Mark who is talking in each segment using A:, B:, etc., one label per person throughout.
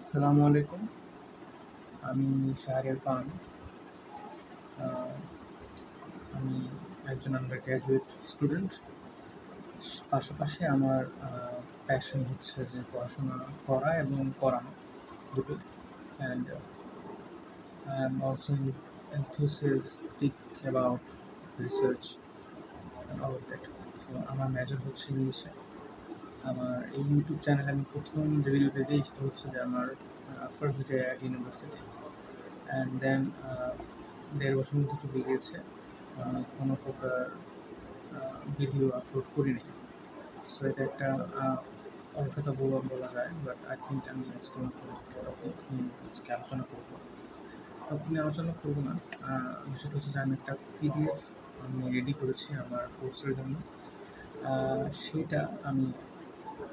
A: আসসালামু আলাইকুম। আমি শাহরিয়ার খান। আহ, আমি একজন আন্ডার গ্র্যাজুয়েট স্টুডেন্ট। পাশাপাশি আমার প্যাশন হচ্ছে যে পড়াশোনা করা এবং করানো দুটোই। And I am also enthusiastic about research and all of that. So আমার মেজর হচ্ছে ইংলিশে। আমার এই ইউটিউব চ্যানেলে আমি প্রথম যে ভিডিওটা দিই সেটা হচ্ছে যে আমার first day at university. And then ১.৫ বছর মতো চলে গিয়েছে, আমি কোনো প্রকার ভিডিও আপলোড করিনি। সো এটা একটা অলসতা বলা যায়, বাট আই থিঙ্ক আমি আজকে টপিক নিয়ে আজকে আলোচনা করবো। টপিক নিয়ে আলোচনা করবো না, বিষয়টা হচ্ছে যে আমি একটা পিডিএফ আমি রেডি করেছি আমার কোর্সের জন্য। সেটা আমি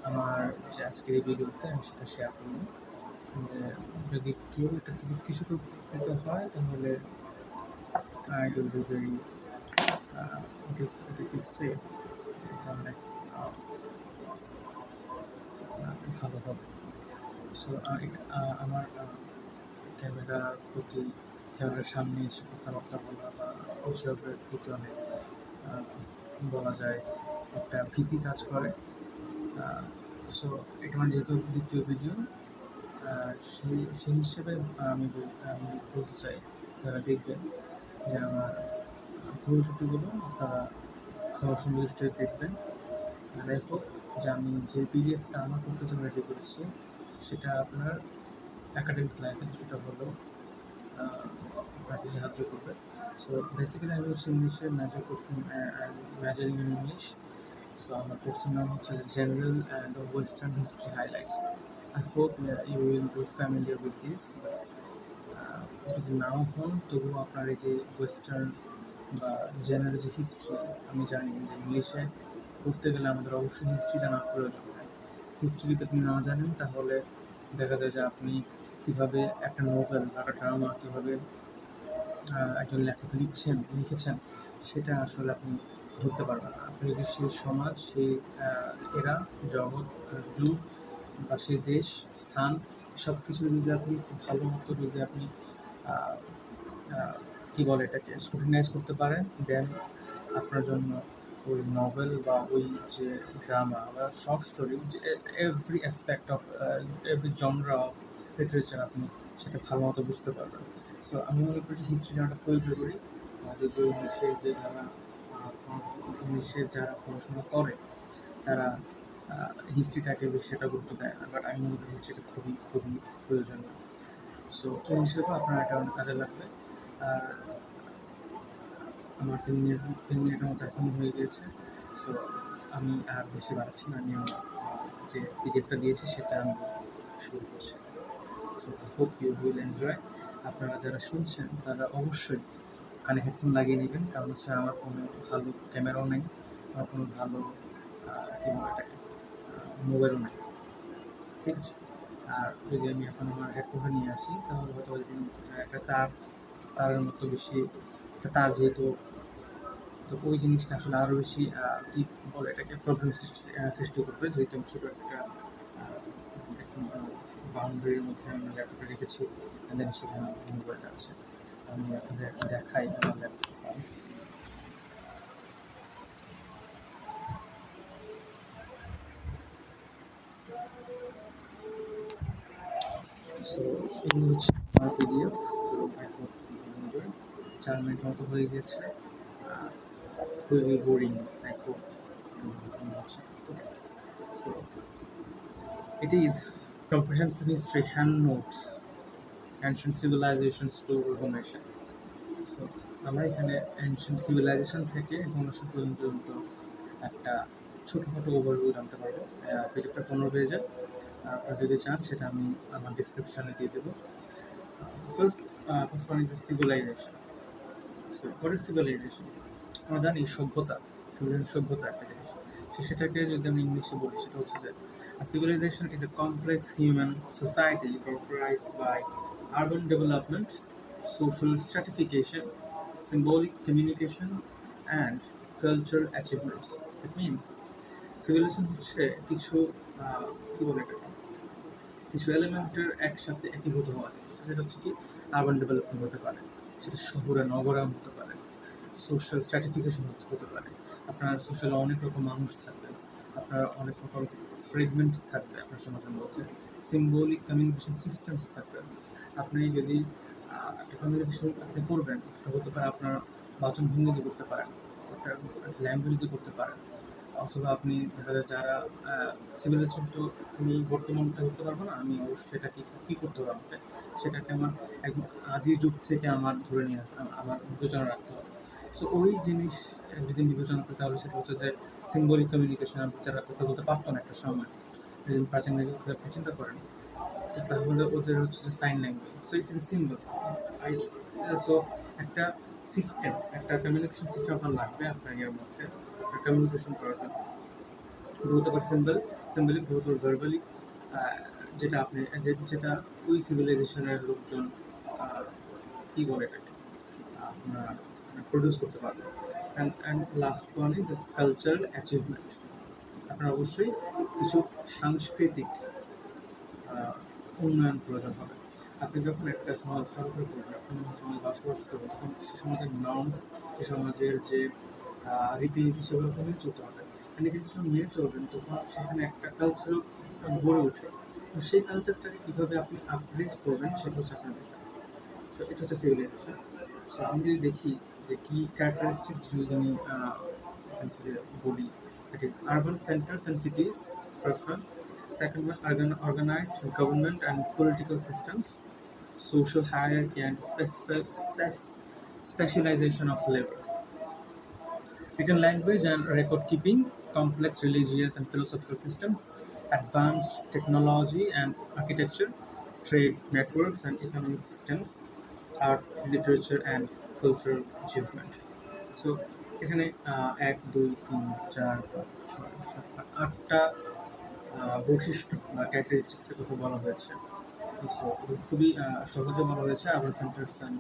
A: আমার যে আজকের এই ভিডিওতে আমি সেটা শেয়ার করবো। যদি কেউ এটা থেকে কিছুটা উপকৃত হয় তাহলে I will be very it is safe, এটা অনেক ভালো হবে। সো আমার ক্যামেরার প্রতি, ক্যামেরার সামনে এসে কথাবার্তা বলা বা এসবের প্রতি অনেক বলা যায় একটা ভীতি কাজ করে। সো এটা আমার যেহেতু দ্বিতীয় ভিডিও, সেই হিসেবে আমি বলতে চাই যারা দেখবেন যে আমার ভুল ত্রুটিগুলো আপনারা ক্ষমা সুন্দর দৃষ্টিতে দেখবেন। আর আই হোপ যে আমি যে পিডিএফটা আমার পক্ষে জন্য রেডি করেছি সেটা আপনার একাডেমিক লাইফে কিছুটা হলেও আপনাকে সাহায্য করবে। সো বেসিক্যালি আমি হচ্ছে ইংলিশে মেজরিং ইন ইংলিশ। সো আমার কোর্সের নাম হচ্ছে general and western history highlights. I hope you will be familiar with this. যদি নাও হন তবুও আপনার এই যে ওয়েস্টার্ন বা জেনারেল যে হিস্ট্রি, আমি জানি যে ইংলিশে পড়তে গেলে আমাদের অবশ্যই হিস্ট্রি জানা প্রয়োজন হয়। হিস্ট্রি যদি আপনি না জানেন তাহলে দেখা যায় যে আপনি কীভাবে একটা নোভেল বা একটা ড্রামা কীভাবে একজন লেখক লিখেছেন সেটা আসলে আপনি ধরতে পারবেন না। আপনি যদি সেই সমাজ, সেই এরা, জগৎ, যুগ বা সেই দেশ, স্থান সব কিছু যদি আপনি খুব ভালো মতো যদি আপনি কী বলে এটাকে স্ক্রুটিনাইজ করতে পারেন, দেন আপনার জন্য ওই নভেল বা ওই যে ড্রামা বা শর্ট স্টোরি, যে every aspect of every genre of literature আপনি সেটা ভালো মতো বুঝতে পারবেন। সো আমি মনে করি যে হিস্ট্রি জানাটা খুবই জরুরি। যদিও ইংলিশে যারা পড়াশোনা করে তারা হিস্ট্রিটাকে বেশি সেটা গুরুত্ব দেয় না, বাট আমি মনে করি হিস্ট্রিটা খুবই খুবই প্রয়োজনীয়। সো এই হিসেবেও আপনার এটা অনেক কাজে লাগবে। আর আমার 3 মিনিটের মতো এখনই হয়ে গিয়েছে। সো আমি আর বেশি বাড়াচ্ছি না, আমি যে পিডিএফটা দিয়েছি সেটা আমি শুরু করছি। So hope you will enjoy. আপনারা যারা শুনছেন তারা অবশ্যই কানে হেডফোন লাগিয়ে নেবেন, কারণ হচ্ছে আমার কোনো ভালো ক্যামেরাও নেই, আমার কোনো ভালো মোবাইলও নেই, ঠিক আছে? আর যদি আমি এখন আমার হেডফোনটা নিয়ে আসি তাহলে হয়তো যদি একটা তারের মতো বেশি একটা তার, যেহেতু তো ওই জিনিসটা আসলে আরও বেশি কী বলে এটাকে প্রবলেম সৃষ্টি করবে, যেহেতু আমি ছোটো একটা বাউন্ডারির মধ্যে আমি ল্যাপটপটা রেখেছি, দেন সেখানে মোবাইলটা আছে। আমি আপনাদের দেখাই আমার ল্যাপটপটা। সো এই হচ্ছে আমার PDF. So I hope enjoy. 4 minute মতো হয়ে গেছে, খুবই boring. I hope so it is comprehensive history hand notes, ancient civilizations to reformation. So আমরা এখানে অ্যানশিয়েন্ট সিভিলাইজেশন থেকে ইনফরমেশন পর্যন্ত একটা ছোটোখাটো ওভারভিউ জানতে পারবো। পিডিএফটা 15 পেজের, আপনারা যদি চান সেটা আমি আমার ডিসক্রিপশানে দিয়ে দেবো। First one is civilisation. So what is civilisation? আমরা জানি সভ্যতা, সভ্যতা একটা জিনিস। সেটাকে যদি আমি ইংলিশে বলি সেটা হচ্ছে যে civilization is a complex human society characterized by urban development, social stratification, symbolic communication, and cultural achievements. It means civilization হচ্ছে কিছু কী বলে এটাকে, কিছু এলিমেন্টের একসাথে একীভূত হওয়া যায়, সেটা হচ্ছে কি আরবান ডেভেলপমেন্ট হতে পারে, সেটা শহুরে নগরায়ন হতে পারে, সোশ্যাল স্ট্র্যাটিফিকেশন হতে পারে। আপনার সোশ্যালে অনেক রকম মানুষ থাকবে, আপনার অনেক রকম ফ্রেগমেন্টস থাকবে আপনার সমাজের মধ্যে, সিম্বলিক কমিউনিকেশন সিস্টেমস থাকবে। আপনি যদি একটা কমিউনিকেশন আপনি করবেন, সেটা হতে পারে আপনার বাচনভঙ্গি দিয়ে করতে পারেন, একটা ল্যাঙ্গুয়েজ দিয়ে করতে পারেন, অথবা আপনি দেখা যায় যারা সিভিলাইজেশন তো আমি বর্তমানটা করতে পারবো না, আমি অবশ্যই সেটা কী করতে হবে আমাকে, সেটাকে আমার একদম আদি যুগ থেকে আমার ধরে নিয়ে আমার বিবেচনা রাখতে হবে। সো ওই জিনিস যদি বিবেচনা করি তাহলে সেটা হচ্ছে যে সিম্বলিক কমিউনিকেশন, যারা কথা বলতে পারতো না একটা সময়, যদি প্রাচীন যুগে আপনি চিন্তা করেন, তো তাহলে ওদের হচ্ছে যে sign language, so it is a symbol. So একটা সিস্টেম, একটা কমিউনিকেশন সিস্টেম আপনার লাগবে আপনার ইয়ের মধ্যে কমিউনিকেশন করার জন্য। হতে পারে সিম্বলিক, হতে পারে ভার্বালি, যেটা আপনি যেটা ওই সিভিলাইজেশনের লোকজন কী বলে এটাকে আপনার প্রডিউস করতে পারবে। And last one is this cultural achievement. আপনার অবশ্যই কিছু সাংস্কৃতিক উন্নয়ন প্রয়োজন হবে। আপনি যখন একটা সমাজ চলাফেরা করবেন, আপনি যখন সমাজে বসবাস করবেন, তখন সে সমাজের নর্মস, সে সমাজের যে রীতিনীতি, সেগুলো মেনে চলতে হবে। নীতিনীতি যখন মেনে চলবেন, তখন সেখানে একটা কালচার গড়ে ওঠে। তো সেই কালচারটাকে কীভাবে আপনি আপগ্রেড করবেন, সেটা হচ্ছে আপনার বিষয়। সো এটা হচ্ছে সিভিলাইজেশন। সো আমি যদি দেখি যে কী ক্যারেক্টারিস্টিক্স যদি আমি এখান থেকে বলি, that is urban centers and cities, first one. Second one, organized government and political systems, social hierarchy and specialization of labor, written language and record keeping, complex religious and philosophical systems, advanced technology and architecture, trade networks and economic systems, art, literature and cultural achievement. So এখানে 1, 2, 3, 4, 5, 6, 7, 8, 8টা বৈশিষ্ট্য বা ক্যারেক্টারিস্টিক্সের কথা বলা হয়েছে। So খুবই সহজে বলা হয়েছে আরবান সেন্টার্স অ্যান্ড